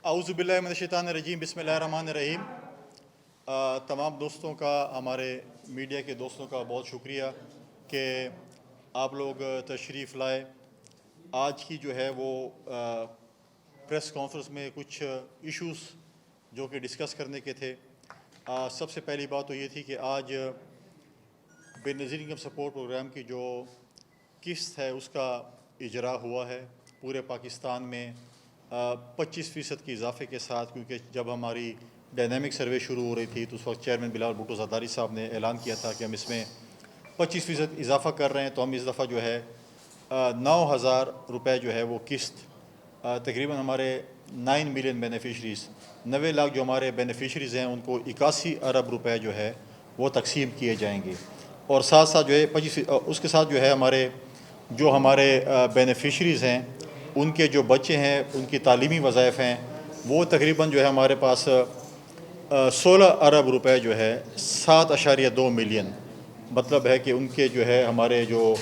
اعوذ باللہ من الشیطان الرجیم، بسم اللہ الرحمن الرحیم۔ تمام دوستوں کا، ہمارے میڈیا کے دوستوں کا بہت شکریہ کہ آپ لوگ تشریف لائے۔ آج کی جو ہے وہ پریس کانفرنس میں کچھ ایشوز جو کہ ڈسکس کرنے کے تھے۔ سب سے پہلی بات تو یہ تھی کہ آج بے نظیر انکم سپورٹ پروگرام کی جو قسط ہے اس کا اجرا ہوا ہے پورے پاکستان میں 25% کی اضافے کے ساتھ، کیونکہ جب ہماری ڈائنامک سروے شروع ہو رہی تھی تو اس وقت چیئرمین بلال بھٹو زرداری صاحب نے اعلان کیا تھا کہ ہم اس میں 25% اضافہ کر رہے ہیں، تو ہم اس دفعہ جو ہے 9,000 روپے جو ہے وہ قسط تقریباً ہمارے 9 ملین بینیفیشریز 90 لاکھ جو ہمارے بینیفیشریز ہیں ان کو 81 ارب روپے جو ہے وہ تقسیم کیے جائیں گے۔ اور ساتھ ساتھ جو ہے اس کے ساتھ جو ہے ہمارے بینیفیشریز ہیں ان کے جو بچے ہیں ان کی تعلیمی وظائف ہیں وہ تقریباً جو ہے ہمارے پاس 16 ارب روپے جو ہے 7.2 ملین، مطلب ہے کہ ان کے جو ہے ہمارے جو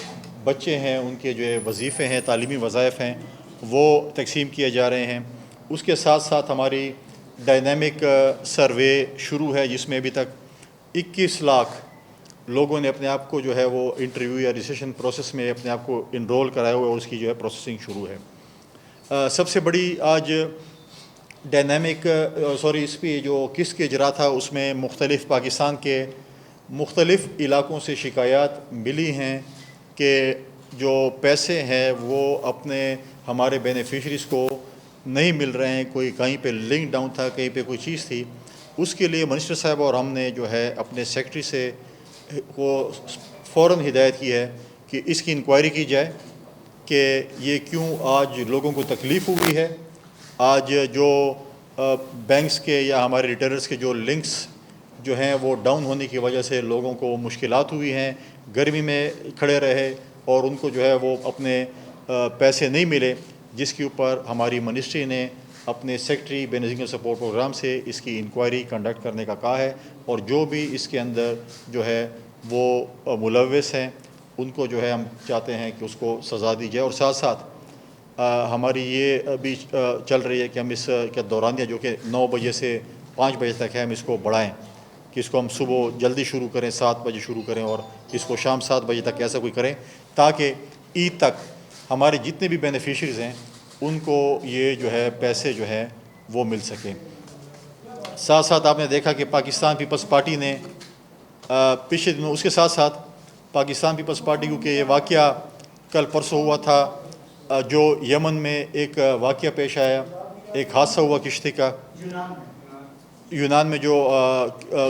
بچے ہیں ان کے جو وظیفے ہیں، تعلیمی وظائف ہیں، وہ تقسیم کیے جا رہے ہیں۔ اس کے ساتھ ساتھ ہماری ڈائنامک سروے شروع ہے جس میں ابھی تک 21 لاکھ لوگوں نے اپنے آپ کو جو ہے وہ انٹرویو یا رجسٹریشن پروسیس میں اپنے آپ کو انرول کرایا ہوا ہے اور اس کی جو ہے پروسیسنگ شروع ہے۔ سب سے بڑی آج اس پہ جو قسط کے اجرا تھا اس میں مختلف پاکستان کے مختلف علاقوں سے شکایات ملی ہیں کہ جو پیسے ہیں وہ اپنے ہمارے بینیفیشریز کو نہیں مل رہے ہیں، کوئی کہیں پہ لنک ڈاؤن تھا، کہیں پہ کوئی چیز تھی۔ اس کے لیے منسٹر صاحب اور ہم نے جو ہے اپنے سیکرٹری سے کو فوراً ہدایت کی ہے کہ اس کی انکوائری کی جائے کہ یہ کیوں آج لوگوں کو تکلیف ہوئی ہے۔ آج جو بینکس کے یا ہمارے ریٹیلرز کے جو لنکس جو ہیں وہ ڈاؤن ہونے کی وجہ سے لوگوں کو مشکلات ہوئی ہیں، گرمی میں کھڑے رہے اور ان کو جو ہے وہ اپنے پیسے نہیں ملے، جس کے اوپر ہماری منسٹری نے اپنے سیکرٹری بے نظیر انکم سپورٹ پروگرام سے اس کی انکوائری کنڈکٹ کرنے کا کہا ہے، اور جو بھی اس کے اندر جو ہے وہ ملوث ہیں ان کو جو ہے ہم چاہتے ہیں کہ اس کو سزا دی جائے۔ اور ساتھ ساتھ ہماری یہ بھی چل رہی ہے کہ ہم اس کے دورانیہ جو کہ 9 بجے سے 5 بجے تک ہے، ہم اس کو بڑھائیں کہ اس کو ہم صبح جلدی شروع کریں، 7 بجے شروع کریں اور اس کو شام 7 بجے تک ایسا کوئی کریں تاکہ عید تک ہمارے جتنے بھی بینیفیشریز ہیں ان کو یہ جو ہے پیسے جو ہے وہ مل سکیں۔ ساتھ ساتھ آپ نے دیکھا کہ پاکستان پیپلز پارٹی نے پچھلے دنوں اس کے ساتھ ساتھ پاکستان پیپلز پارٹی کیونکہ یہ واقعہ کل پرسوں ہوا تھا جو یمن میں ایک واقعہ پیش آیا، ایک حادثہ ہوا کشتی کا یونان میں، جو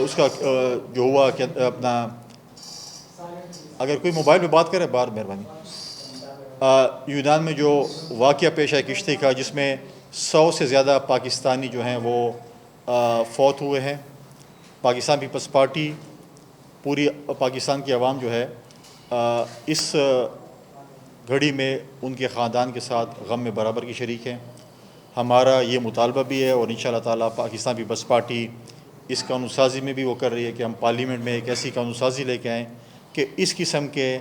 اس کا جو ہوا کہ اپنا اگر کوئی موبائل پہ بات کرے باہر مہربانی، یونان میں جو واقعہ پیش آیا کشتی کا جس میں 100 سے زیادہ پاکستانی جو ہیں وہ فوت ہوئے ہیں۔ پاکستان پیپلز پارٹی پوری پاکستان کی عوام جو ہے اس گھڑی میں ان کے خاندان کے ساتھ غم میں برابر کی شریک ہیں۔ ہمارا یہ مطالبہ بھی ہے اور انشاءاللہ تعالیٰ پاکستان پیپلز پارٹی اس قانون سازی میں بھی وہ کر رہی ہے کہ ہم پارلیمنٹ میں ایک ایسی قانون سازی لے کے آئیں کہ اس قسم کے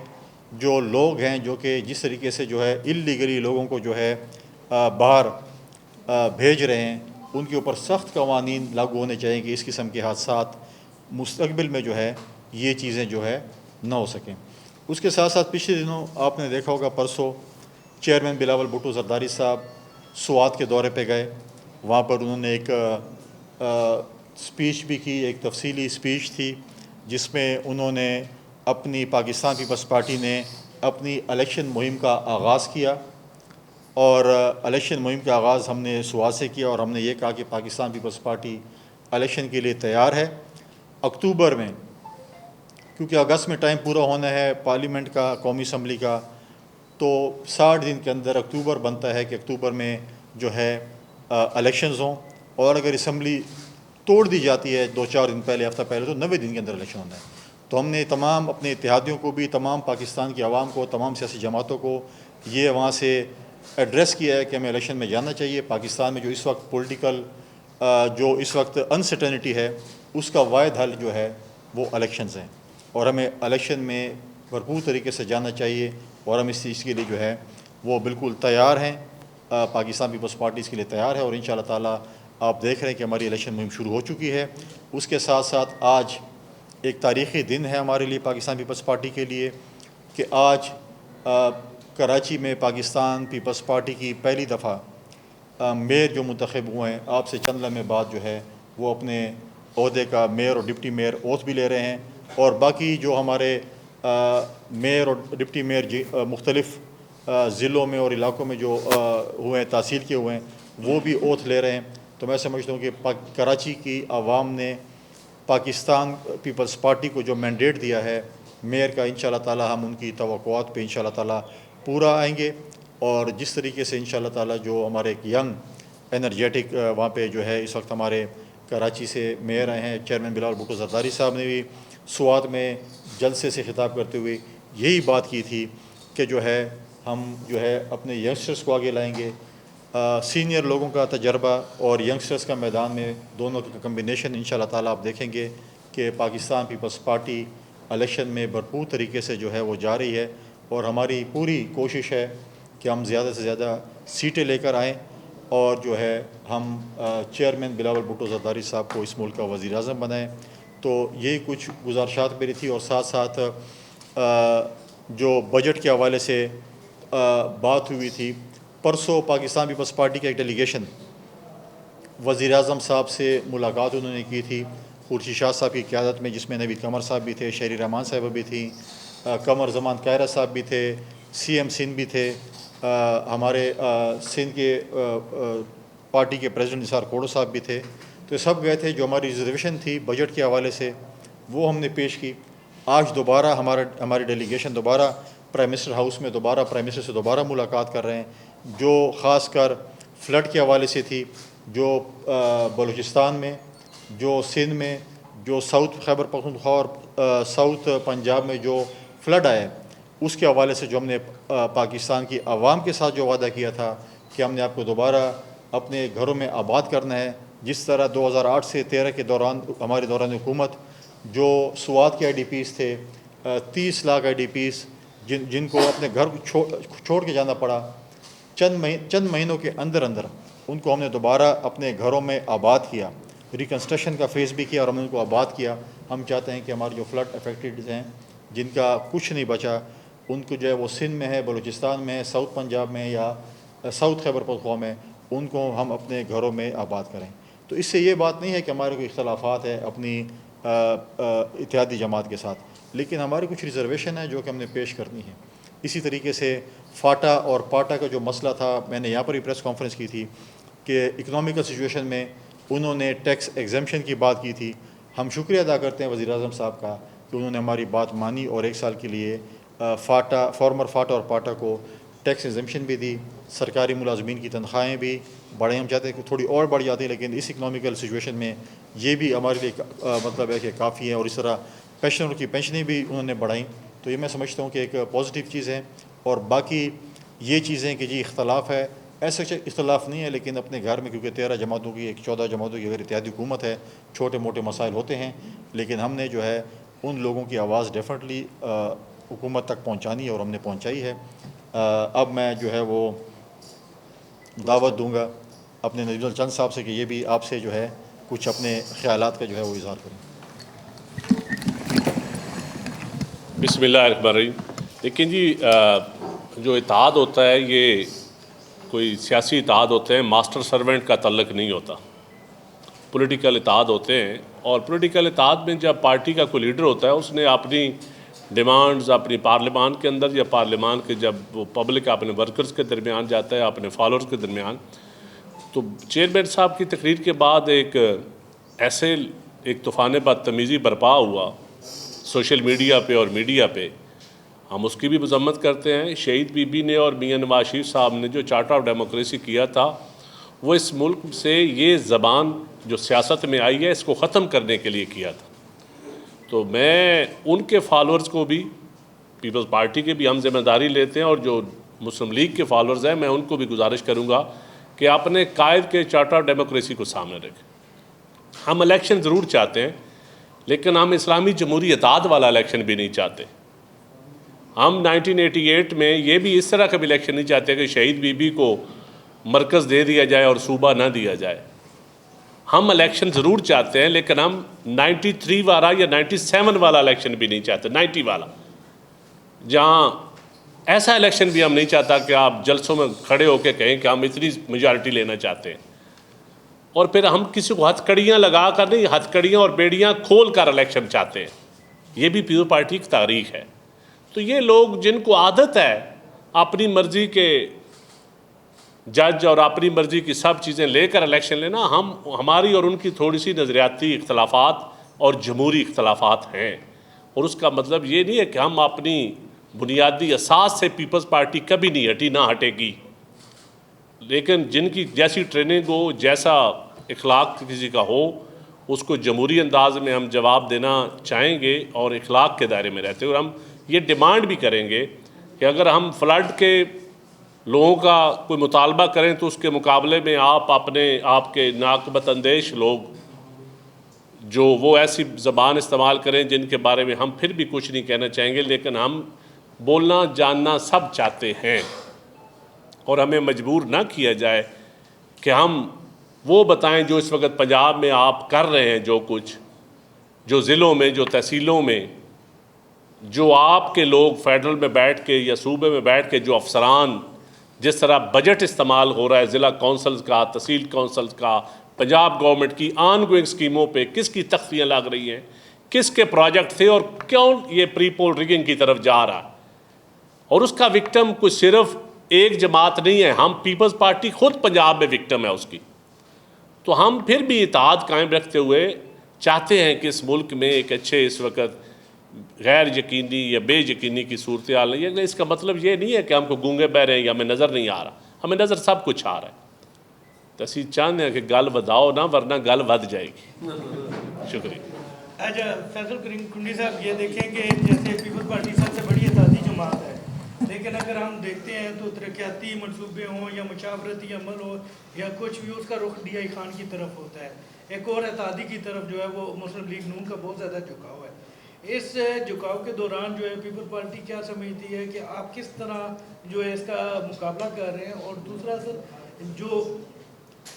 جو لوگ ہیں جو کہ جس طریقے سے جو ہے اللیگلی لوگوں کو جو ہے باہر بھیج رہے ہیں ان کے اوپر سخت قوانین لاگو ہونے چاہیے کہ اس قسم کے حادثات مستقبل میں جو ہے یہ چیزیں جو ہے نہ ہو سکیں۔ اس کے ساتھ ساتھ پچھلے دنوں آپ نے دیکھا ہوگا پرسوں چیئرمین بلاول بھٹو زرداری صاحب سوات کے دورے پہ گئے، وہاں پر انہوں نے ایک سپیچ بھی کی، ایک تفصیلی سپیچ تھی جس میں انہوں نے اپنی پاکستان پیپلز پارٹی نے اپنی الیکشن مہم کا آغاز کیا، اور الیکشن مہم کا آغاز ہم نے سوات سے کیا اور ہم نے یہ کہا کہ پاکستان پیپلز پارٹی الیکشن کے لیے تیار ہے۔ اکتوبر میں، کیونکہ اگست میں ٹائم پورا ہونا ہے پارلیمنٹ کا، قومی اسمبلی کا، تو 60 دن کے اندر اکتوبر بنتا ہے کہ اکتوبر میں جو ہے الیکشنز ہوں، اور اگر اسمبلی توڑ دی جاتی ہے 2-4 دن پہلے، ہفتہ پہلے، تو 90 دن کے اندر الیکشن ہونا ہے۔ تو ہم نے تمام اپنے اتحادیوں کو بھی، تمام پاکستان کی عوام کو، تمام سیاسی جماعتوں کو یہ وہاں سے ایڈریس کیا ہے کہ ہمیں الیکشن میں جانا چاہیے۔ پاکستان میں جو اس وقت پولیٹیکل جو اس وقت انسرٹینٹی ہے اس کا واحد حل جو ہے وہ الیکشنز ہیں، اور ہمیں الیکشن میں بھرپور طریقے سے جانا چاہیے، اور ہم اس چیز کے لیے جو ہے وہ بالکل تیار ہیں۔ پاکستان پیپلز پارٹی اس کے لیے تیار ہے، اور انشاءاللہ تعالیٰ آپ دیکھ رہے ہیں کہ ہماری الیکشن مہم شروع ہو چکی ہے۔ اس کے ساتھ ساتھ آج ایک تاریخی دن ہے ہمارے لیے پاکستان پیپلز پارٹی کے لیے کہ آج کراچی میں پاکستان پیپلز پارٹی کی پہلی دفعہ میئر جو منتخب ہوئے ہیں، آپ سے چند لمحے بعد جو ہے وہ اپنے عہدے کا میئر اور ڈپٹی میئر اوتھ بھی لے رہے ہیں، اور باقی جو ہمارے میئر اور ڈپٹی میئر مختلف ضلعوں میں اور علاقوں میں جو ہوئے ہیں، تحصیل کے ہوئے ہیں، وہ بھی اوتھ لے رہے ہیں۔ تو میں سمجھتا ہوں کہ کراچی کی عوام نے پاکستان پیپلز پارٹی کو جو مینڈیٹ دیا ہے میئر کا، انشاءاللہ تعالیٰ ہم ان کی توقعات پہ انشاءاللہ تعالیٰ پورا آئیں گے، اور جس طریقے سے انشاءاللہ تعالیٰ جو ہمارے ایک ینگ انرجیٹک وہاں پہ جو ہے اس وقت ہمارے کراچی سے میئر آئے ہیں، چیئرمین بلاول بھٹو زرداری صاحب نے بھی سوات میں جلسے سے خطاب کرتے ہوئے یہی بات کی تھی کہ جو ہے ہم جو ہے اپنے ینگسٹرز کو آگے لائیں گے۔ سینئر لوگوں کا تجربہ اور ینگسٹرز کا میدان میں دونوں کا کمبینیشن انشاءاللہ تعالیٰ آپ دیکھیں گے کہ پاکستان پیپلز پارٹی الیکشن میں بھرپور طریقے سے جو ہے وہ جا رہی ہے، اور ہماری پوری کوشش ہے کہ ہم زیادہ سے زیادہ سیٹیں لے کر آئیں، اور جو ہے ہم چیئرمین بلاول بھٹو زرداری صاحب کو اس ملک کا وزیر اعظم بنائیں۔ تو یہی کچھ گزارشات میری تھی، اور ساتھ ساتھ جو بجٹ کے حوالے سے بات ہوئی تھی، پرسوں پاکستان پیپلز پارٹی کا ایک ڈیلیگیشن وزیر اعظم صاحب سے ملاقات انہوں نے کی تھی خورشید شاہ صاحب کی قیادت میں، جس میں نوید قمر صاحب بھی تھے، شہری رحمان صاحب بھی تھیں، قمر زمان قاہرہ صاحب بھی تھے، سی ایم سندھ بھی تھے، ہمارے سندھ کے پارٹی کے پریزیڈنٹ نثار کوڑو صاحب بھی تھے۔ تو یہ سب گئے تھے، جو ہماری ریزرویشن تھی بجٹ کے حوالے سے وہ ہم نے پیش کی۔ آج دوبارہ ہماری ڈیلیگیشن دوبارہ پرائم منسٹر ہاؤس میں پرائم منسٹر سے دوبارہ ملاقات کر رہے ہیں، جو خاص کر فلڈ کے حوالے سے تھی، جو بلوچستان میں، جو سندھ میں، جو ساؤتھ خیبر پختونخوا اور ساؤتھ پنجاب میں جو فلڈ آئے، اس کے حوالے سے جو ہم نے پاکستان کی عوام کے ساتھ جو وعدہ کیا تھا کہ ہم نے آپ کو دوبارہ اپنے گھروں میں آباد کرنا ہے، جس طرح 2008 سے 13 کے دوران ہمارے دوران حکومت جو سوات کے آئی ڈی پیز تھے، 30 لاکھ آئی ڈی پیز جن کو اپنے گھر چھوڑ کے جانا پڑا، چند مہینوں کے اندر ان کو ہم نے دوبارہ اپنے گھروں میں آباد کیا، ریکنسٹرکشن کا فیز بھی کیا اور ہم نے ان کو آباد کیا۔ ہم چاہتے ہیں کہ ہمارے جو فلڈ افیکٹڈ ہیں، جن کا کچھ نہیں بچا، ان کو جو ہے وہ سندھ میں ہے، بلوچستان میں ہے، ساؤتھ پنجاب میں یا ساؤتھ خیبر پختونخوا میں، ان کو ہم اپنے گھروں میں آباد کریں۔ تو اس سے یہ بات نہیں ہے کہ ہمارے کوئی اختلافات ہیں اپنی اتحادی جماعت کے ساتھ، لیکن ہماری کچھ ریزرویشن ہے جو کہ ہم نے پیش کرنی ہے۔ اسی طریقے سے فاٹا اور پاٹا کا جو مسئلہ تھا، میں نے یہاں پر ہی پریس کانفرنس کی تھی کہ اکنامیکل سچویشن میں انہوں نے ٹیکس ایگزمپشن کی بات کی تھی۔ ہم شکریہ ادا کرتے ہیں وزیر اعظم صاحب کا کہ انہوں نے ہماری بات مانی اور 1 سال کے لیے فارمر فاٹا اور پاٹا کو ٹیکس ایگزمپشن بھی دی، سرکاری ملازمین کی تنخواہیں بھی بڑھیں۔ ہم چاہتے ہیں کہ تھوڑی اور بڑھ جاتی، لیکن اس اکنامیکل سچویشن میں یہ بھی ہمارے لیے مطلب ہے کہ کافی ہے، اور اس طرح پینشنروں کی پینشنیں بھی انہوں نے بڑھائیں۔ تو یہ میں سمجھتا ہوں کہ ایک پازیٹیو چیز ہے۔ اور باقی یہ چیزیں کہ جی اختلاف ہے، ایسا اختلاف نہیں ہے، لیکن اپنے گھر میں کیونکہ 13 جماعتوں کی 14 جماعتوں کی اگر اتحادی حکومت ہے، چھوٹے موٹے مسائل ہوتے ہیں، لیکن ہم نے جو ہے ان لوگوں کی آواز ڈیفینیٹلی حکومت تک پہنچانی ہے اور ہم نے پہنچائی ہے۔ اب میں جو ہے وہ دعوت دوں گا اپنے نجیب الچند صاحب سے کہ یہ بھی آپ سے جو ہے کچھ اپنے خیالات کا جو ہے وہ اظہار کریں۔ بسم اللہ الرحمن الرحیم۔ لیکن جی جو اتحاد ہوتا ہے یہ کوئی سیاسی اتحاد ہوتے ہیں، ماسٹر سرونٹ کا تعلق نہیں ہوتا، پولیٹیکل اتحاد ہوتے ہیں۔ اور پولیٹیکل اتحاد میں جب پارٹی کا کوئی لیڈر ہوتا ہے، اس نے اپنی ڈیمانڈز اپنی پارلیمان کے اندر یا پارلیمان کے جب وہ پبلک اپنے ورکرز کے درمیان جاتا ہے، اپنے فالوورز کے درمیان، تو چیئرمین صاحب کی تقریر کے بعد ایک طوفان بدتمیزی برپا ہوا سوشل میڈیا پہ اور میڈیا پہ۔ ہم اس کی بھی مذمت کرتے ہیں۔ شہید بی بی نے اور میاں نواز شریف صاحب نے جو چارٹر آف ڈیموکریسی کیا تھا، وہ اس ملک سے یہ زبان جو سیاست میں آئی ہے اس کو ختم کرنے کے لیے کیا تھا۔ تو میں ان کے فالورز کو بھی، پیپلز پارٹی کے بھی ہم ذمہ داری لیتے ہیں، اور جو مسلم لیگ کے فالورز ہیں میں ان کو بھی گزارش کروں گا کہ اپنے قائد کے چارٹر آف ڈیموکریسی کو سامنے رکھیں۔ ہم الیکشن ضرور چاہتے ہیں، لیکن ہم اسلامی جمہوری اتحاد والا الیکشن بھی نہیں چاہتے۔ ہم 1988 میں یہ بھی اس طرح کا بھی الیکشن نہیں چاہتے کہ شہید بی بی کو مرکز دے دیا جائے اور صوبہ نہ دیا جائے. ہم الیکشن ضرور چاہتے ہیں لیکن ہم 93 والا یا 97 والا الیکشن بھی نہیں چاہتے, 90 والا, جہاں ایسا الیکشن بھی ہم نہیں چاہتا کہ آپ جلسوں میں کھڑے ہو کے کہیں کہ ہم اتنی میجارٹی لینا چاہتے ہیں اور پھر ہم کسی کو ہتھ کڑیاں لگا کر نہیں, ہتھ کڑیاں اور بیڑیاں کھول کر الیکشن چاہتے ہیں. یہ بھی پیپلز پارٹی کی تاریخ ہے. تو یہ لوگ جن کو عادت ہے اپنی مرضی کے جج اور اپنی مرضی کی سب چیزیں لے کر الیکشن لینا, ہماری اور ان کی تھوڑی سی نظریاتی اختلافات اور جمہوری اختلافات ہیں, اور اس کا مطلب یہ نہیں ہے کہ ہم اپنی بنیادی اساس سے پیپلز پارٹی کبھی نہیں ہٹی, نہ ہٹے گی. لیکن جن کی جیسی ٹریننگ ہو, جیسا اخلاق کسی کا ہو, اس کو جمہوری انداز میں ہم جواب دینا چاہیں گے اور اخلاق کے دائرے میں رہتے ہیں. اور ہم یہ ڈیمانڈ بھی کریں گے کہ اگر ہم فلڈ کے لوگوں کا کوئی مطالبہ کریں تو اس کے مقابلے میں آپ کے ناقابت اندیش لوگ جو وہ ایسی زبان استعمال کریں جن کے بارے میں ہم پھر بھی کچھ نہیں کہنا چاہیں گے, لیکن ہم بولنا جاننا سب چاہتے ہیں. اور ہمیں مجبور نہ کیا جائے کہ ہم وہ بتائیں جو اس وقت پنجاب میں آپ کر رہے ہیں, جو کچھ جو ضلعوں میں, جو تحصیلوں میں, جو آپ کے لوگ فیڈرل میں بیٹھ کے یا صوبے میں بیٹھ کے جو افسران جس طرح بجٹ استعمال ہو رہا ہے ضلع کونسلز کا, تحصیل کونسلز کا, پنجاب گورنمنٹ کی آن گوئنگ اسکیموں پہ کس کی تختیاں لگ رہی ہیں, کس کے پروجیکٹ تھے اور کیوں یہ پری پول ریگنگ کی طرف جا رہا ہے. اور اس کا وکٹم کوئی صرف ایک جماعت نہیں ہے, ہم پیپلز پارٹی خود پنجاب میں وکٹم ہے اس کی. تو ہم پھر بھی اتحاد قائم رکھتے ہوئے چاہتے ہیں کہ اس ملک میں ایک اچھے اس وقت غیر یقینی یا بے یقینی کی صورتحال نہیں ہے. اس کا مطلب یہ نہیں ہے کہ ہم کو گونگے بہ رہے ہیں یا ہمیں نظر نہیں آ رہا, ہمیں نظر سب کچھ آ رہا ہے. تو اسی چاہتے ہیں کہ گل وداؤ نہ, ورنہ گل ود جائے گی. شکریہ. اچھا فیصل کریم کنڈی صاحب, یہ دیکھیں کہ جیسے پیپلز پارٹی سب سے بڑی اتحادی جماعت ہے, لیکن اگر ہم دیکھتے ہیں تو ترقیاتی منصوبے ہوں یا مشاورتی عمل ہو یا کچھ بھی, اس کا رخ ڈی آئی خان کی طرف ہوتا ہے. ایک اور اتحادی کی طرف جو ہے وہ مسلم لیگ نون کا بہت زیادہ جھکاؤ ہے. اس جھکاؤ کے دوران جو ہے پیپل پارٹی کیا سمجھتی ہے کہ آپ کس طرح جو ہے اس کا مقابلہ کر رہے ہیں؟ اور دوسرا سر, جو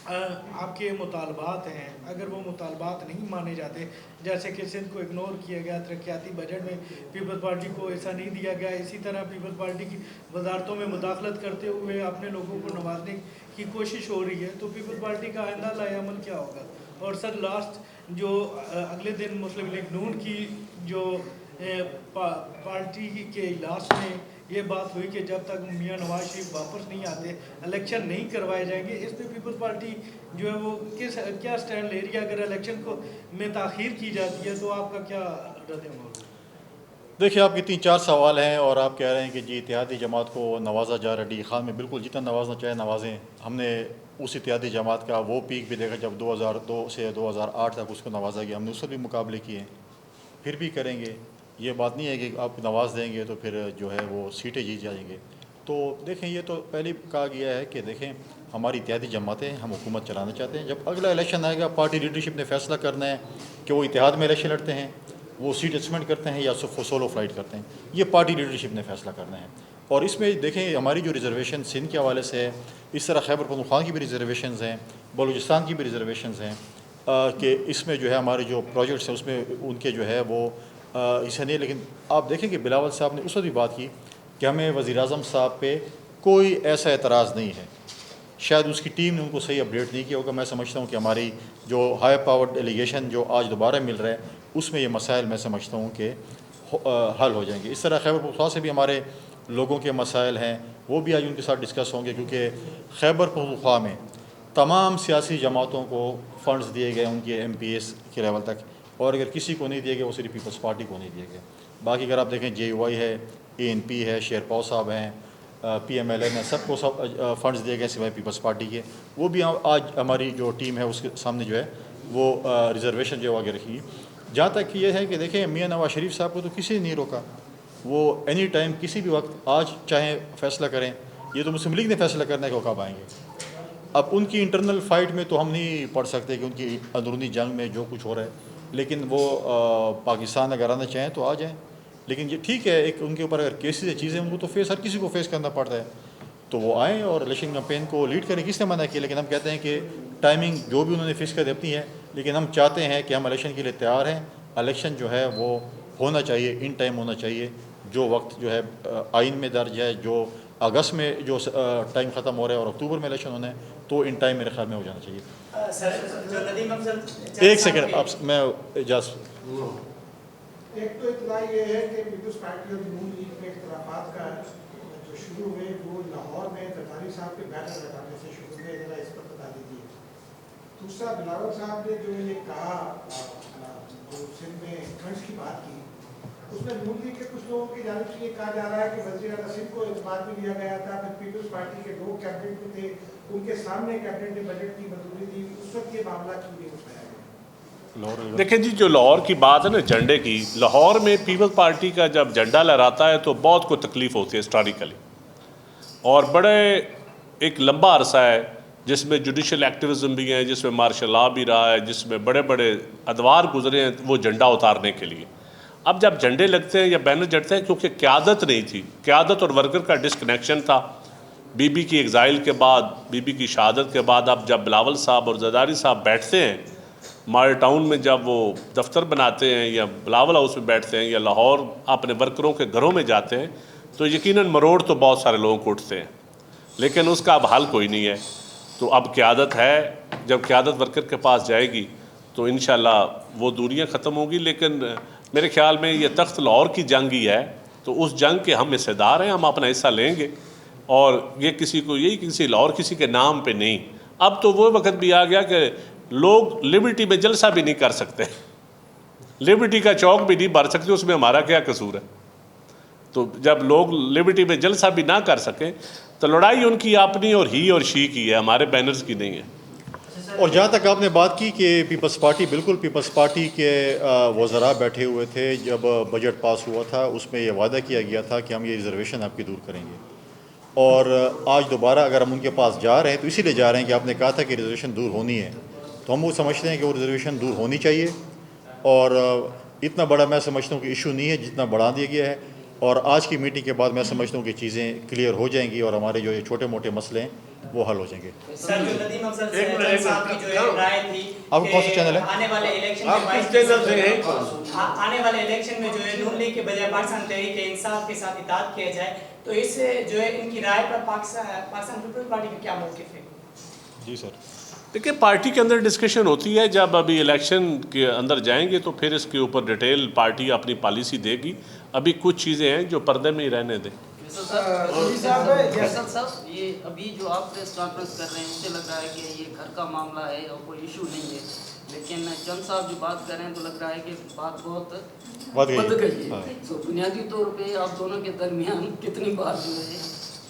آپ کے مطالبات ہیں, اگر وہ مطالبات نہیں مانے جاتے, جیسے کہ سندھ کو اگنور کیا گیا, ترقیاتی بجٹ میں پیپلز پارٹی کو ایسا نہیں دیا گیا, اسی طرح پیپلز پارٹی کی وزارتوں میں مداخلت کرتے ہوئے اپنے لوگوں کو نوازنے کی کوشش ہو رہی ہے, تو پیپلز پارٹی کا آئندہ لائحہ عمل کیا ہوگا؟ اور سر لاسٹ, جو اگلے دن مسلم لیگ نون کی جو پارٹی کے اجلاس میں یہ بات ہوئی کہ جب تک میاں نواز شریف واپس نہیں آتے الیکشن نہیں کروائے جائیں گے, اس پہ پیپلز پارٹی جو ہے وہ کیا سٹینڈ لے رہی ہے؟ اگر الیکشن کو میں تاخیر کی جاتی ہے تو آپ کا کیا رد عمل ہوگا؟ دیکھیے, آپ کے 3-4 سوال ہیں اور آپ کہہ رہے ہیں کہ جی اتحادی جماعت کو نوازا جا رہا ہے. ڈی خان میں بالکل جتنا نوازنا چاہے نوازیں. ہم نے اس اتحادی جماعت کا وہ پیک بھی دیکھا جب 2002 سے 2008 تک اس کو نوازا گیا. ہم نے اس سے بھی مقابلے کیے ہیں, پھر بھی کریں گے. یہ بات نہیں ہے کہ آپ نواز دیں گے تو پھر جو ہے وہ سیٹیں جیت جائیں گے. تو دیکھیں, یہ تو پہلے کہا گیا ہے کہ دیکھیں ہماری اتحادی جماعتیں, ہم حکومت چلانا چاہتے ہیں. جب اگلا الیکشن آئے گا پارٹی لیڈرشپ نے فیصلہ کرنا ہے کہ وہ اتحاد میں الیکشن لڑتے ہیں, وہ سیٹ ایسمنٹ کرتے ہیں یا سولو فلائٹ کرتے ہیں. یہ پارٹی لیڈرشپ نے فیصلہ کرنا ہے. اور اس میں دیکھیں ہماری جو ریزرویشن سندھ کے حوالے سے ہے, اس طرح خیبر پختونخوا کی بھی ریزرویشنز ہیں, بلوچستان کی بھی ریزرویشنز ہیں, کہ اس میں جو ہے ہمارے جو پروجیکٹس ہیں اس میں ان کے جو ہے وہ حصہ نہیں. لیکن آپ دیکھیں کہ بلاول صاحب نے اس وقت بھی بات کی کہ ہمیں وزیر اعظم صاحب پہ کوئی ایسا اعتراض نہیں ہے. شاید اس کی ٹیم نے ان کو صحیح اپڈیٹ نہیں کیا ہوگا. میں سمجھتا ہوں کہ ہماری جو ہائی پاور ڈیلیگیشن جو آج دوبارہ مل رہا ہے اس میں یہ مسائل میں سمجھتا ہوں کہ حل ہو جائیں گے. اس طرح خیبر پختونخوا سے بھی ہمارے لوگوں کے مسائل ہیں, وہ بھی آج ان کے ساتھ ڈسکس ہوں گے, کیونکہ خیبر پختونخوا میں تمام سیاسی جماعتوں کو فنڈز دیے گئے ان کے ایم پی ایس کے لیول تک, اور اگر کسی کو نہیں دیے گئے وہ صرف پیپلز پارٹی کو نہیں دیے گئے. باقی اگر آپ دیکھیں جے یو آئی ہے, اے این پی ہے, شیر پاؤ صاحب ہیں, پی ایم ایل این ہے, سب کو سب فنڈز دیے گئے سوائے پیپلز پارٹی کے. وہ بھی آج ہماری جو ٹیم ہے اس کے سامنے جو ہے وہ ریزرویشن جو آگے رکھی. جہاں تک یہ ہے کہ دیکھیں میاں نواز شریف صاحب کو تو کسی نے نہیں روکا, وہ اینی ٹائم کسی بھی وقت آج چاہیں فیصلہ کریں. یہ تو مسلم لیگ نے فیصلہ کرنا ہے کہ وہ کب آئیں گے. اب ان کی انٹرنل فائٹ میں تو ہم نہیں پڑھ سکتے کہ ان کی اندرونی جنگ میں جو کچھ ہو رہا ہے, لیکن وہ پاکستان اگر آنا چاہیں تو آ جائیں. لیکن یہ ٹھیک ہے, ایک ان کے اوپر اگر کیسز یا چیزیں ان کو تو ہر کسی کو فیس کرنا پڑتا ہے. تو وہ آئیں اور الیکشن کمپین کو لیڈ کریں. کس نے منع کیا؟ لیکن ہم کہتے ہیں کہ ٹائمنگ جو بھی انہوں نے فکس کر دی اپنی ہے، لیکن ہم چاہتے ہیں کہ ہم الیکشن کے لیے تیار ہیں. الیکشن جو ہے وہ ہونا چاہیے، ان ٹائم ہونا چاہیے. جو وقت جو ہے آئین میں درج ہے، جو اگست میں جو ٹائم ختم ہو رہا ہے اور اکتوبر میں الیکشن ہونا ہے، تو ان ٹائم میرے خیال میں ہو جانا چاہیے. ایک سیکنڈ آپ میں اجازت. ایک تو اطلاع یہ ہے کہ پیپلز پارٹی اور نون لیگ میں اختلافات کا جو شروع ہوئے وہ لاہور میں زرداری صاحب کے بینر لگانے سے شروع ہوئے، ذرا اس پر بتا دیجیے. دوسرا بلاول صاحب نے جو یہ کہا جو سندھ میں فنڈس کی بات کی، اس میں نون لیگ کے کچھ لوگوں کی جانب سے یہ کہا جا رہا ہے کہ وزیر اعلیٰ سندھ کو اعتماد میں لیا گیا تھا، پھر پیپلز پارٹی کے لوگ کیبنٹ میں تھے، ان کے سامنے کیبنٹ نے بجٹ کی منظوری دی، اس وقت یہ معاملہ کیوں نہیں اٹھایا گیا؟ دیکھیں جی، جو لاہور کی بات ہے نا جھنڈے کی، لاہور میں پیپلز پارٹی کا جب جھنڈا لہراتا ہے تو بہت کو تکلیف ہوتی ہے ہسٹوریکلی، اور بڑے ایک لمبا عرصہ ہے جس میں جوڈیشل ایکٹیویزم بھی ہیں، جس میں مارشل لا بھی رہا ہے، جس میں بڑے بڑے ادوار گزرے ہیں وہ جھنڈا اتارنے کے لیے. اب جب جھنڈے لگتے ہیں یا بینر جڑتے ہیں، کیونکہ قیادت نہیں تھی، قیادت اور ورکر کا ڈسکنیکشن تھا. بی بی کی ایگزائل کے بعد، بی بی کی شہادت کے بعد، اب جب بلاول صاحب اور زرداری صاحب بیٹھتے ہیں ماڈل ٹاؤن میں، جب وہ دفتر بناتے ہیں یا بلاول ہاؤس میں بیٹھتے ہیں یا لاہور اپنے ورکروں کے گھروں میں جاتے ہیں، تو یقیناً مروڑ تو بہت سارے لوگوں کو اٹھتے ہیں، لیکن اس کا اب حل کوئی نہیں ہے. تو اب قیادت ہے، جب قیادت ورکر کے پاس جائے گی تو انشاءاللہ وہ دوریاں ختم ہوں گی. لیکن میرے خیال میں یہ تخت لاہور کی جنگ ہی ہے، تو اس جنگ کے ہم حصے دار ہیں، ہم اپنا حصہ لیں گے. اور یہ کسی کو، یہی کسی لاہور کسی کے نام پہ نہیں. اب تو وہ وقت بھی آ گیا کہ لوگ لبرٹی میں جلسہ بھی نہیں کر سکتے، لبرٹی کا چوک بھی نہیں بھر سکتے، اس میں ہمارا کیا قصور ہے؟ تو جب لوگ لبرٹی میں جلسہ بھی نہ کر سکیں تو لڑائی ان کی اپنی اور ہی اور شی کی ہے، ہمارے بینرز کی نہیں ہے. اور جہاں تک آپ نے بات کی کہ پیپلز پارٹی، بالکل پیپلز پارٹی کے وزراء بیٹھے ہوئے تھے جب بجٹ پاس ہوا تھا، اس میں یہ وعدہ کیا گیا تھا کہ ہم یہ ریزرویشن آپ کی دور کریں گے. اور آج دوبارہ اگر ہم ان کے پاس جا رہے ہیں تو اسی لیے جا رہے ہیں کہ آپ نے کہا تھا کہ ریزرویشن دور ہونی ہے، تو ہم وہ سمجھتے ہیں کہ وہ ریزرویشن دور ہونی چاہیے. اور اتنا بڑا میں سمجھتا ہوں کہ ایشو نہیں ہے جتنا بڑھا دیا گیا ہے. اور آج کی میٹنگ کے بعد میں سمجھتا ہوں کہ چیزیں کلیئر ہو جائیں گی اور ہمارے جو یہ چھوٹے موٹے مسئلے ہیں وہ حل ہو جائیں گے. سر جو ندیم افضل صاحب کی جو رائے تھی آپ کون سا چینل ہے؟ آنے والے الیکشن میں جو ہے نون لیگ کے بجائے پاکستان تحریک انصاف کے ساتھ اتحاد کیا جائے، تو اس سے جو ہے ان کی رائے پر پاکستان پیپلز پارٹی کا کیا موقف ہے؟ جی سر، دیکھیں پارٹی کے اندر ڈسکشن ہوتی ہے، جب ابھی الیکشن کے اندر جائیں گے تو پھر اس کے اوپر ڈیٹیل پارٹی اپنی پالیسی دے گی. ابھی کچھ چیزیں ہیں جو پردے میں ہی رہنے دیں. فیصل صاحب، یہ ابھی جو آپ پریس کانفرنس کر رہے ہیں اس سے لگ رہا ہے کہ یہ گھر کا معاملہ ہے اور کوئی ایشو نہیں ہے، لیکن چند صاحب جو بات کر رہے ہیں تو لگ رہا ہے کہ بات بہت بد گئی ہے. تو بنیادی طور پہ آپ دونوں کے درمیان کتنی بار جو ہے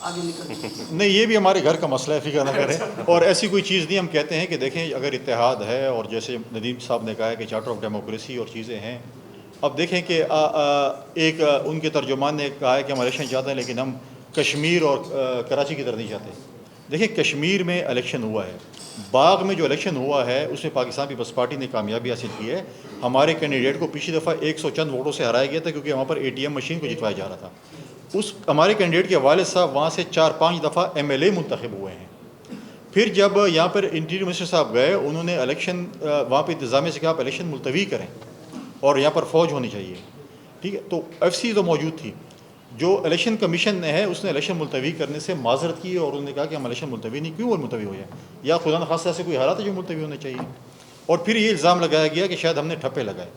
آگے نکل نہیں، یہ بھی ہمارے گھر کا مسئلہ ہے، فکر نہ کریں. اور ایسی کوئی چیز نہیں. ہم کہتے ہیں کہ دیکھیں اگر اتحاد ہے اور جیسے ندیم صاحب نے کہا ہے کہ چارٹر آف ڈیموکریسی اور چیزیں ہیں، اب دیکھیں کہ ایک ان کے ترجمان نے کہا ہے کہ ہم الیکشن چاہتے ہیں لیکن ہم کشمیر اور کراچی کی طرف نہیں چاہتے. دیکھیں کشمیر میں الیکشن ہوا ہے، باغ میں جو الیکشن ہوا ہے اس میں پاکستان پیپلز پارٹی نے کامیابی حاصل کی ہے. ہمارے کینڈیڈیٹ کو پچھلی دفعہ 100 چند ووٹوں سے ہرایا گیا تھا کیونکہ وہاں پر ATM مشین کو جتوایا جا رہا تھا. اس ہمارے کینڈیڈیٹ کے والد صاحب وہاں سے 4-5 دفعہ MLA منتخب ہوئے ہیں. پھر جب یہاں پر انٹیریئر منسٹر صاحب گئے، انہوں نے الیکشن وہاں پہ انتظامیہ سے کہا آپ الیکشن ملتوی کریں اور یہاں پر فوج ہونی چاہیے. ٹھیک ہے، تو FC تو موجود تھی. جو الیکشن کمیشن نے ہے اس نے الیکشن ملتوی کرنے سے معذرت کی اور انہوں نے کہا کہ ہم الیکشن ملتوی نہیں، کیوں ملتوی ہو جائے، یا خدا نخواستہ ایسے کوئی حالات ہے جو ملتوی ہونے چاہیے. اور پھر یہ الزام لگایا گیا کہ شاید ہم نے ٹھپے لگائے.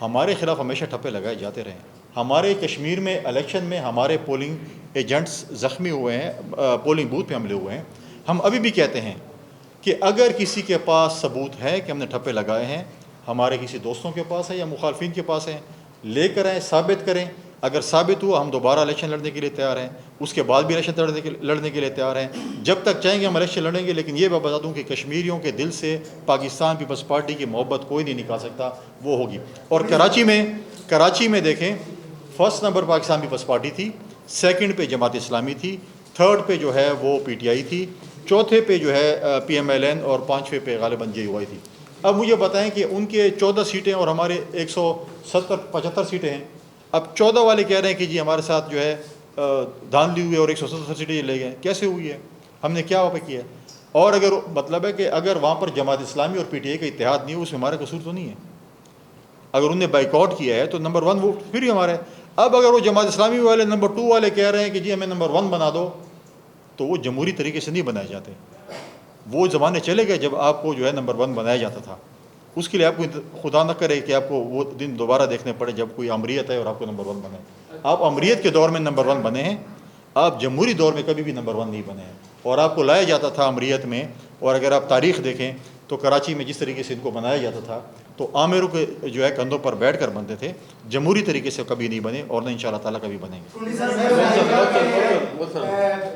ہمارے خلاف ہمیشہ ٹھپے لگائے جاتے رہے. ہمارے کشمیر میں الیکشن میں ہمارے پولنگ ایجنٹس زخمی ہوئے ہیں، پولنگ بوتھ پہ حملے ہوئے ہیں. ہم ابھی بھی کہتے ہیں کہ اگر کسی کے پاس ثبوت ہے کہ ہم نے ٹھپے لگائے ہیں، ہمارے کسی دوستوں کے پاس ہے یا مخالفین کے پاس ہیں، لے کر آئیں، ثابت کریں. اگر ثابت ہوا ہم دوبارہ الیکشن لڑنے کے لیے تیار ہیں، اس کے بعد بھی الیکشن لڑنے کے لیے تیار ہیں. جب تک چاہیں گے ہم الیکشن لڑیں گے. لیکن یہ میں بتا دوں کہ کشمیریوں کے دل سے پاکستان پیپلز پارٹی کی محبت کوئی نہیں نکال سکتا، وہ ہوگی. اور کراچی میں دیکھیں، فرسٹ نمبر پاکستان پیپلز پارٹی تھی، سیکنڈ پہ جماعت اسلامی تھی، تھرڈ پہ جو ہے وہ PTI تھی، چوتھے پہ جو ہے PMLN اور پانچویں پہ غالباً JUI تھی. اب مجھے بتائیں کہ ان کے 14 سیٹیں اور ہمارے 175 سیٹیں ہیں. اب 14 والے کہہ رہے ہیں کہ جی ہمارے ساتھ جو ہے دھاندلی ہوئی اور 170 سیٹیں لے گئے. کیسے ہوئی ہے؟ ہم نے کیا وہاں پہ کیا ہے؟ اور اگر مطلب ہے کہ اگر وہاں پر جماعت اسلامی اور پی ٹی آئی کا اتحاد نہیں ہو، اس میں ہمارا قصور تو نہیں ہے. اگر انہوں نے بائیکاٹ کیا ہے تو نمبر 1 وہ پھر ہی ہمارا ہے. اب اگر وہ جماعت اسلامی والے نمبر 2 والے کہہ رہے ہیں کہ جی ہمیں نمبر 1 بنا دو، تو وہ جمہوری طریقے سے نہیں بنائے جاتے. وہ زمانے چلے گئے جب آپ کو جو ہے نمبر 1 بنایا جاتا تھا. اس کے لیے آپ کو خدا نہ کرے کہ آپ کو وہ دن دوبارہ دیکھنے پڑے جب کوئی امریت ہے اور آپ کو نمبر 1 بنائے. آپ امریت کے دور میں نمبر 1 بنے ہیں، آپ جمہوری دور میں کبھی بھی نمبر 1 نہیں بنے ہیں. اور آپ کو لایا جاتا تھا امریت میں. اور اگر آپ تاریخ دیکھیں تو کراچی میں جس طریقے سے ان کو بنایا جاتا تھا تو عامروں کے جو ہے کندھوں پر بیٹھ کر بنتے تھے. جمہوری طریقے سے کبھی نہیں بنے اور نہ انشاءاللہ تعالیٰ کبھی بنیں گے.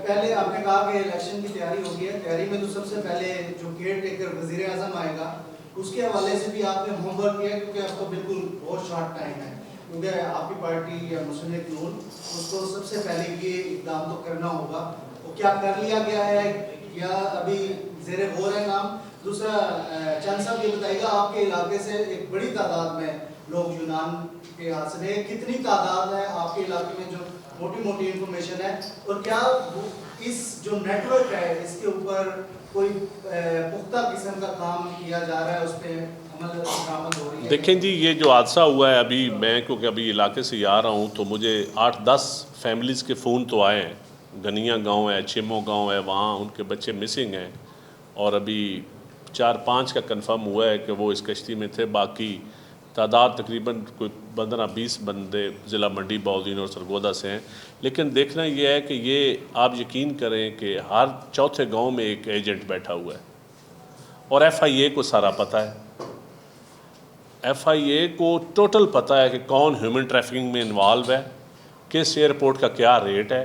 پہلے آپ نے کہا کہ الیکشن کی تیاری ہو گئی ہے. تیاری میں تو سب سے پہلے جو کیئر ٹیکر وزیر اعظم آئے گا اس کے حوالے سے بھی آپ نے ہوم ورک کیا، کیونکہ اب تو بالکل بہت شارٹ ٹائم ہے. کیونکہ آپ کی پارٹی یا مسلم لیگ نون اس کو سب سے پہلے یہ اقدام تو کرنا ہوگا. وہ کیا کر لیا گیا ہے یا ابھی زیر غور ہے نام؟ دوسرا چند صاحب یہ بتائیے گا آپ کے علاقے سے ایک بڑی تعداد میں لوگ یونان کے حاصل ہیں، کتنی تعداد ہے آپ کے علاقے میں جو موٹی موٹی انفارمیشن ہے، اور کیا اس جو نیٹ ورک ہے اس کے اوپر کوئی پختہ قسم کا کام کیا جا رہا ہے، اس پہ عمل درآمد ہو رہی ہے؟ دیکھیں جی، یہ جو حادثہ ہوا ہے ابھی میں کیونکہ ابھی علاقے سے ہی آ رہا ہوں تو مجھے 8-10 فیملیز کے فون تو آئے ہیں. گنیا گاؤں ہے، چیمو گاؤں ہے، وہاں ان کے بچے مسنگ ہیں. اور ابھی 4-5 کا کنفرم ہوا ہے کہ وہ اس کشتی میں تھے. باقی تعداد تقریباً کوئی 15-20 بندے ضلع منڈی بہاؤالدین اور سرگودا سے ہیں. لیکن دیکھنا یہ ہے کہ یہ آپ یقین کریں کہ ہر چوتھے گاؤں میں ایک ایجنٹ بیٹھا ہوا ہے اور ایف آئی اے کو سارا پتہ ہے. ایف آئی اے کو ٹوٹل پتہ ہے کہ کون ہیومن ٹریفکنگ میں انوالو ہے، کس ایئرپورٹ کا کیا ریٹ ہے،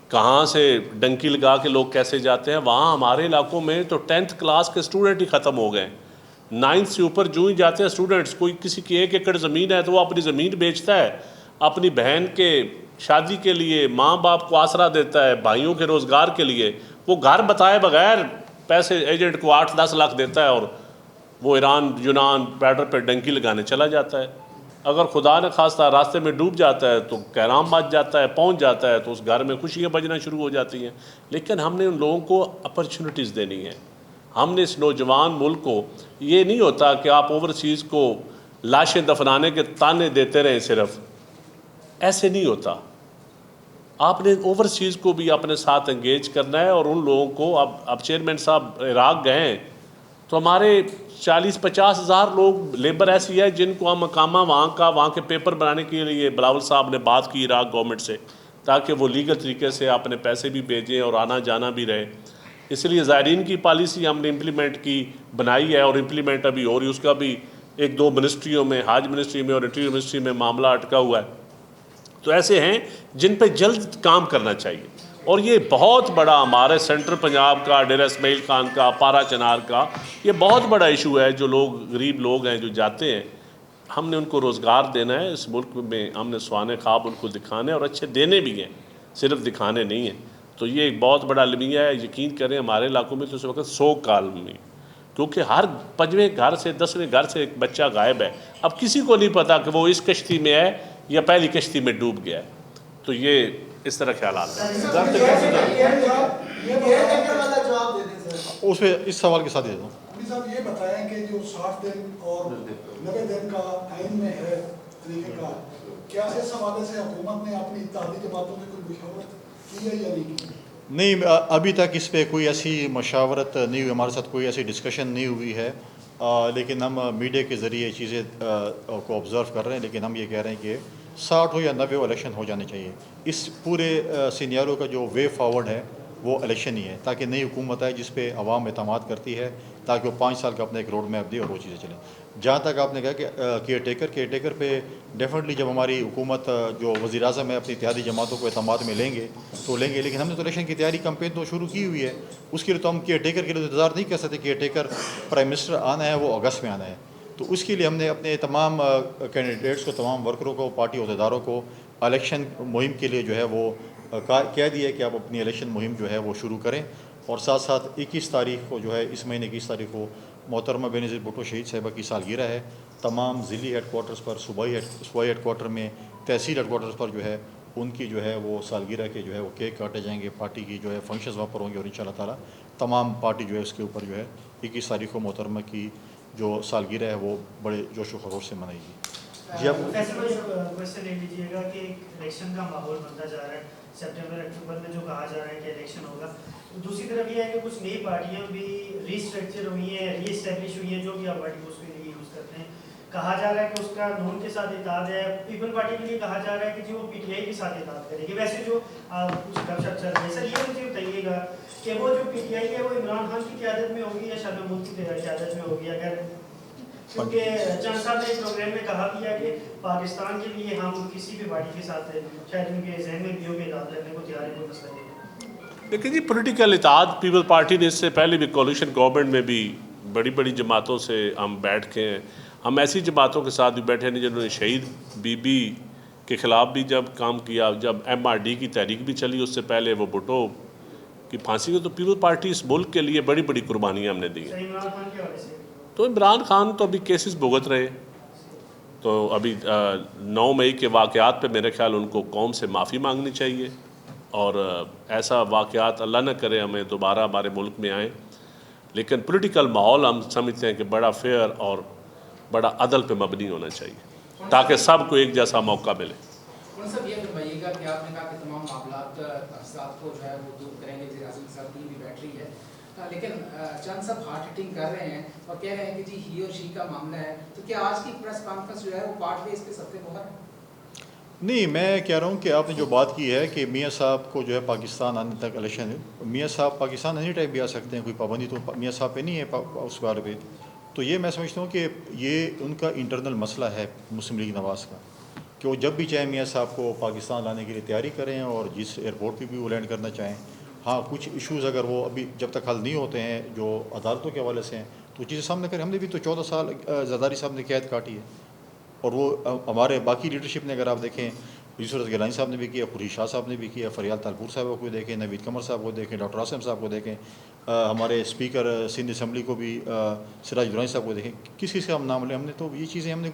کہاں سے ڈنکی لگا کے لوگ کیسے جاتے ہیں. وہاں ہمارے علاقوں میں تو 10th کلاس کے اسٹوڈنٹ ہی ختم ہو گئے. 9th سے اوپر جو ہی جاتے ہیں اسٹوڈنٹس. کوئی کسی کی 1 ایکڑ زمین ہے تو وہ اپنی زمین بیچتا ہے اپنی بہن کے شادی کے لیے، ماں باپ کو آسرا دیتا ہے، بھائیوں کے روزگار کے لیے. وہ گھر بتائے بغیر پیسے ایجنٹ کو 8-10 لاکھ دیتا ہے اور وہ ایران یونان پیڈر پہ ڈنکی لگانے چلا جاتا ہے. اگر خدا نہ خواستہ راستے میں ڈوب جاتا ہے تو کہرام بچ جاتا ہے، پہنچ جاتا ہے تو اس گھر میں خوشیاں بجنا شروع ہو جاتی ہیں. لیکن ہم نے ان لوگوں کو اپرچونٹیز دینی ہیں. ہم نے اس نوجوان ملک کو، یہ نہیں ہوتا کہ آپ اوورسیز کو لاشیں دفنانے کے تانے دیتے رہیں، صرف ایسے نہیں ہوتا. آپ نے اوورسیز کو بھی اپنے ساتھ انگیج کرنا ہے. اور ان لوگوں کو اب چیئرمین صاحب عراق گئے ہیں تو ہمارے 40-50 ہزار لوگ لیبر ایسی ہے جن کو ہم مقامہ وہاں کے پیپر بنانے کے لیے بلاول صاحب نے بات کی عراق گورنمنٹ سے تاکہ وہ لیگل طریقے سے اپنے پیسے بھی بھیجیں اور آنا جانا بھی رہے. اس لیے زائرین کی پالیسی ہم نے امپلیمنٹ کی بنائی ہے اور امپلیمنٹ ابھی ہو رہی. اس کا بھی 1-2 منسٹریوں میں، حاج منسٹری میں اور انٹیریئر منسٹری میں معاملہ اٹکا ہوا ہے. تو ایسے ہیں جن پہ جلد کام کرنا چاہیے. اور یہ بہت بڑا ہمارے سینٹرل پنجاب کا، ڈیرہ اسماعیل خان کا، پارا چنار کا، یہ بہت بڑا ایشو ہے. جو لوگ غریب لوگ ہیں جو جاتے ہیں، ہم نے ان کو روزگار دینا ہے. اس ملک میں ہم نے سوانے خواب ان کو دکھانے اور اچھے دینے بھی ہیں، صرف دکھانے نہیں ہیں. تو یہ ایک بہت بڑا المیہ ہے. یقین کریں ہمارے علاقوں میں تو اس وقت 100 کالونی، کیونکہ ہر 5ویں گھر سے 10ویں گھر سے ایک بچہ غائب ہے. اب کسی کو نہیں پتا کہ وہ اس کشتی میں ہے یا پہلی کشتی میں ڈوب گیا ہے. تو یہ اس طرح خیالات ہیں. اس پہ اس سوال کے ساتھ دے دوں. صاحب یہ بتائیں کہ جو 60 دن اور 90 دن کا آئین میں ہے طریقہ کار، کیا اس حوالے سے حکومت نے اپنی اتحادی جماعتوں میں کوئی مشاورت کی ہے یا نہیں کی؟ نہیں، ابھی تک اس پہ کوئی ایسی مشاورت نہیں ہوئی، ہمارے ساتھ کوئی ایسی ڈسکشن نہیں ہوئی ہے. لیکن ہم میڈیا کے ذریعے چیزیں کو آبزرو کر رہے ہیں. لیکن ہم یہ کہہ رہے ہیں کہ 60 ہو یا 90 الیکشن ہو جانے چاہیے. اس پورے سینیارو کا جو وے فارورڈ ہے وہ الیکشن ہی ہے، تاکہ نئی حکومت آئے جس پہ عوام اعتماد کرتی ہے، تاکہ وہ 5 سال کا اپنا ایک روڈ میپ دے اور وہ چیزیں چلیں. جہاں تک آپ نے کہا کہ کیئر ٹیکر پہ ڈیفینیٹلی جب ہماری حکومت جو وزیر اعظم ہے اپنی اتحادی جماعتوں کو اعتماد میں لیں گے تو لیں گے. لیکن ہم نے تو الیکشن کی تیاری کمپین تو شروع کی ہوئی ہے. اس کے لیے تو ہم کیئر ٹیکر کے لیے انتظار نہیں کر سکتے. کیئر ٹیکر پرائم منسٹر آنا ہے، وہ اگست میں آنا ہے. تو اس کے لیے ہم نے اپنے تمام کینڈیڈیٹس کو، تمام ورکروں کو، پارٹی عہدیداروں کو الیکشن مہم کے لیے جو ہے وہ کہہ دیا کہ آپ اپنی الیکشن مہم جو ہے وہ شروع کریں. اور ساتھ ساتھ 21 تاریخ کو جو ہے اس مہینے 21 تاریخ کو محترمہ بینظیر بھٹو شہید صاحبہ کی سالگرہ ہے. تمام ضلعی ہیڈ کوارٹرز پر، صوبائی ہیڈ کوارٹر میں، تحصیل ہیڈ کوارٹرز پر جو ہے ان کی جو ہے وہ سالگرہ کے جو ہے وہ کیک کاٹے جائیں گے، پارٹی کی جو ہے فنکشنز وہاں پر ہوں گے، اور انشاءاللہ تعالیٰ تمام پارٹی جو ہے اس کے اوپر جو ہے 21 تاریخ کو محترمہ کی جو سالگرہ ہے وہ بڑے جوش و خروش سے منائے گی. جی اب کوشچن لے لیجیے گا کہ الیکشن کا ماحول بنتا جا رہا ہے، سپٹمبر اکتوبر میں جو کہا جا رہا ہے کہ الیکشن ہوگا، دوسری طرف یہ ہے کہ کچھ نئی پارٹیاں بھی ری اسٹرکچر ہوئی ہیں، ری اسٹیبلش ہوئی ہیں، جو کہ آپ پارٹی کو اس کے لیے یوز کرتے ہیں. کہا جا رہا ہے کہ اس کا نون کے ساتھ اتحاد ہے، پیپل پارٹی کے لیے کہا جا رہا ہے کہ جو وہ پی ٹی آئی کے ساتھ اتحاد کرے گی. ویسے جو کچھ گپ شپ چل رہی ہے سر، یہ مجھے بتائیے گا کہ وہ جو پی ٹی آئی ہے وہ عمران خان کی قیادت میں ہوگی یا شاہ محمود کی قیادت میں ہوگی؟ اگر کیونکہ چند صاحب نے ایک پروگرام میں کہا بھی ہے کہ پاکستان کے لیے ہم کسی بھی پارٹی کے ساتھ شاید ان کے ذہن میں بھی ہو کہ اتحاد کرنے کو تیار ہے، کوئی مسئلہ نہیں. دیکھیں جی، پولیٹیکل اتحاد پیپل پارٹی نے اس سے پہلے بھی کولیشن گورنمنٹ میں بھی بڑی بڑی جماعتوں سے ہم بیٹھ کے ہیں. ہم ایسی جماعتوں کے ساتھ بھی بیٹھے نہیں جنہوں نے شہید بی بی کے خلاف بھی جب کام کیا، جب ایم آر ڈی کی تحریک بھی چلی، اس سے پہلے وہ بھٹو کی پھانسی کو. تو پیپل پارٹی اس ملک کے لیے بڑی بڑی قربانیاں ہم نے دی ہیں. عمران خان کے حوالے سے تو عمران خان تو ابھی کیسز بھگت رہے، تو ابھی 9 مئی کے واقعات پہ میرے خیال ان کو قوم سے معافی مانگنی چاہیے، اور ایسا واقعات اللہ نہ کرے ہمیں دوبارہ ہمارے ملک میں آئیں. لیکن پولیٹیکل ماحول ہم سمجھتے ہیں کہ بڑا فیئر اور بڑا عدل پہ مبنی ہونا چاہیے تاکہ سب کو ایک جیسا موقع ملے. سب یہ فرمائیے گا کہ آپ نے کہا کہ تمام معاملات تفصیلات کو جو ہے وہ دور کریں گے، وزیر اعظم صاحب کی بھی بیٹھ رہی ہے، لیکن چند سب ہارڈ ہٹنگ کر رہے ہیں اور کہہ رہے ہیں کہ جی ہی اور شی کا معاملہ ہے. تو کیا آج کی پریس کانفرنس جو ہے وہ پارٹ وے اس کے سب بہت ہے؟ نہیں، میں کہہ رہا ہوں کہ آپ نے جو بات کی ہے کہ میاں صاحب کو جو ہے پاکستان آنے تک الیکشن ہے، میاں صاحب پاکستان اینی ٹائم بھی آ سکتے ہیں، کوئی پابندی تو میاں صاحب پہ نہیں ہے اس بارے پہ. تو یہ میں سمجھتا ہوں کہ یہ ان کا انٹرنل مسئلہ ہے مسلم لیگ نواز کا، کہ وہ جب بھی چاہیں میاں صاحب کو پاکستان لانے کے لیے تیاری کریں اور جس ایئرپورٹ پہ بھی وہ لینڈ کرنا چاہیں. ہاں، کچھ ایشوز اگر وہ ابھی جب تک حل نہیں ہوتے ہیں جو عدالتوں کے حوالے سے ہیں تو چیزیں سامنے کریں. ہم نے بھی تو 14 سال زرداری صاحب نے قید کاٹی ہے، اور وہ ہمارے باقی لیڈرشپ نے اگر آپ دیکھیں، یوسف گیلانی صاحب نے بھی کیا، خورشید شاہ صاحب نے بھی کیا، فریال تالپور صاحب کو دیکھیں، نوید قمر صاحب کو دیکھیں، ڈاکٹر عاصم صاحب کو دیکھیں، ہمارے اسپیکر سندھ اسمبلی کو بھی سراج درانی صاحب کو دیکھیں. کس کا ہم نام لیں؟ ہم نے تو یہ چیزیں ہم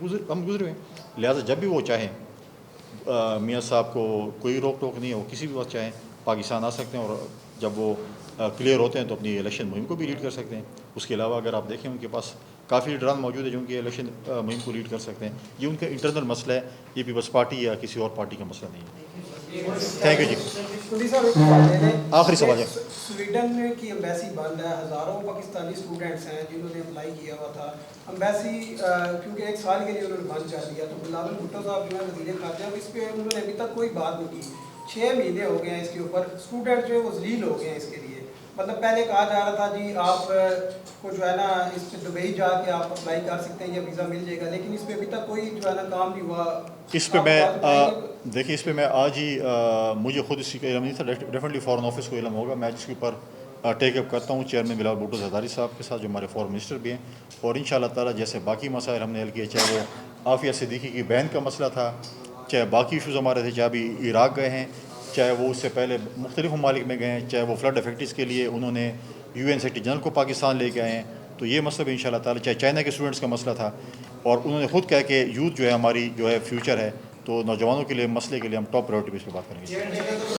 گزرے ہیں. لہٰذا جب بھی وہ چاہیں میاں صاحب کو کوئی روک ٹوک نہیں ہے، وہ کسی بھی وقت چاہیں پاکستان آ سکتے ہیں، اور جب وہ کلیئر ہوتے ہیں تو اپنی الیکشن مہم کو بھی لیڈ کر سکتے ہیں. اس کے علاوہ اگر آپ دیکھیں ان کے پاس کافی لیڈران موجود ہیں جو ان کی الیکشن مہم کو لیڈ کر سکتے ہیں. یہ ان کا انٹرنل مسئلہ ہے، یہ پیپلز پارٹی یا کسی اور پارٹی کا مسئلہ نہیں ہے. تھینک یو جی. آخری سوال ہے. سویڈن کی ایمبیسی بند ہے، ہزاروں پاکستانی اسٹوڈنٹس ہیں جنہوں نے اپلائی کیا ہوا تھا. ایمبیسی کیونکہ 1 سال کے لیے انہوں نے بند کر دیا، تو بلاول بھٹو صاحب جو ہے وزیر خارجہ، اس پہ انہوں نے ابھی تک کوئی بات نہیں کی. 6 مہینے ہو گئے ہیں اس کے اوپر. اسٹوڈنٹ جو ہے وہ ذلیل ہو گئے ہیں اس کے لیے. مطلب پہلے کہا جا رہا تھا جی آپ کو جو ہے نا اس پہ دبئی جا کے آپ اپلائی کر سکتے ہیں یا ویزا مل جائے گا، لیکن اس پہ ابھی تک کوئی جو ہے نا کام نہیں ہوا. اس پہ میں دیکھیے، اس پہ میں آج ہی مجھے خود اس کا علم نہیں تھا، ڈیفینیٹلی فارن آفس کو علم ہوگا. میں جس کے اوپر ٹیک اپ کرتا ہوں چیئرمین بلاول بھٹو زرداری صاحب کے ساتھ جو ہمارے فارن منسٹر بھی ہیں، اور ان شاء اللہ تعالیٰ جیسے باقی مسائل ہم نے حل کیے، چاہے وہ عافیہ صدیقی کی بہن کا مسئلہ تھا، چاہے باقی ایشوز ہمارے تھے، چاہے ابھی عراق گئے ہیں، چاہے وہ اس سے پہلے مختلف ممالک میں گئے ہیں، چاہے وہ فلڈ افیکٹس کے لیے انہوں نے UN سیکرٹری جنرل کو پاکستان لے کے آئے ہیں. تو یہ مسئلہ بھی ان شاء اللہ تعالیٰ، چاہے چائنا کے اسٹوڈنٹس کا مسئلہ تھا، اور انہوں نے خود کہا کہ یوتھ جو ہے ہماری جو ہے فیوچر ہے، تو نوجوانوں کے لیے مسئلے کے لیے ہم ٹاپ پرائورٹی پہ اس پہ بات کریں گے.